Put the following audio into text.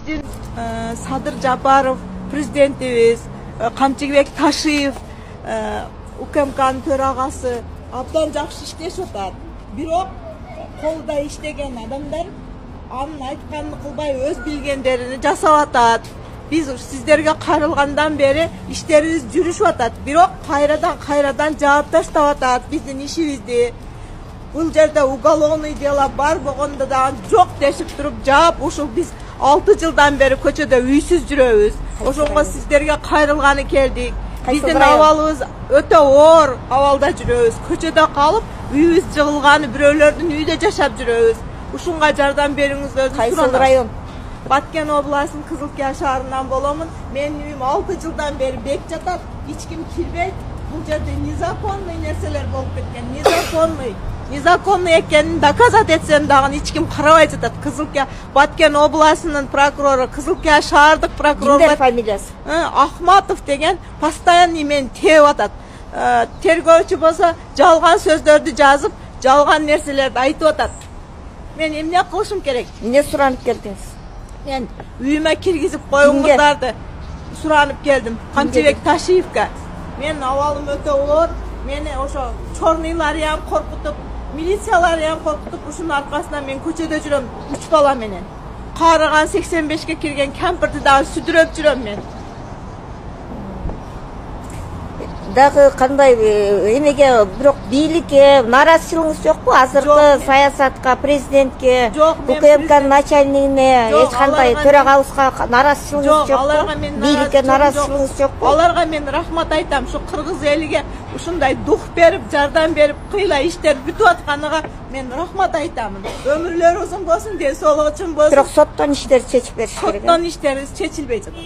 биздин Садыр Жапаров президентибиз, Камчыбек Ташиев УКМКнын төрагасы абдан жакшы иштешип атат. Бирок колдо иштеген адамдар анын айтканын кылбай өз билгендерин жасап атат. Биз сиздерге кайрылгандан бери иштерибиз жүрүшүп атат. Бирок кайрадан жаап таштап атат биздин ишибизди. Бул жерде уголовный дело бар болгондо да жок дешип туруп жаап, ушул биз 6 жылдан бери көчөдө үйсүз жүрөбүз. Ошонго сиздерге кайрылганы келдик. Биздин абалыбыз өтө оор абалда жүрөбүз. Көчөдө калып, үйүбүз жыгылганы, бирөөлөрдүн үйдө жашап жүрөбүз. Ушунга жардам бериңиздерди сурайм. Кайсы район? Баткен областынын Кызылкия шаарынан боломун. Менин үйүм 6 жылдан бери бек жатат. Эч ким кирбейт. Бул жерде незаконный нерселер болуп кеткен. Незаконный экенин доказать этсем дагы эч ким карабай жатат. Кызылкия Баткен областынын прокурору, Кызылкия шаардык прокурор. Кимдер фамилиясы? Ахматов деген постоянный мени тееп атат. Тергөөчү болсо жалган сөздөрдү жазып, жалган нерселерди айтып атат. Мен эмне кылышым керек? Эмне суранып келдиңиз? Мен үйүмө киргизип коюңуздарды суранып келдим. Камчыбек Ташиевке. Мен абалым өтө оор. Мени ошо чорныйлар ям коркутуп, милициялар ям коркутуп, ушунун аркасынан мен көчөдө жүрөм 3 бала менен. Карыган 85ке кирген кемпирди дагы сүдүрөп жүрөм мен. Дагы кандай эмеге бирок бийликке нааразычылыгыңыз жокпу? Азыркы саясатка, президентке, УКМКнын начальнигине эч кандай төрагалыбызга нааразычылыгыңыз жокпу? Бийликке нааразычылыгыңыз жокпу? Аларга мен рахмат айтам. Ушу кыргыз элиге ушундай дух берип, жардам берип, кыйла иштер бүтүп атканыга мен рахмат айтамын. Өмүрлөрү узун болсун, ден соолугу үчүн болсун. Бирок соттон иштер чечип бериш керек. Соттон иштерибиз чечилбей жатат.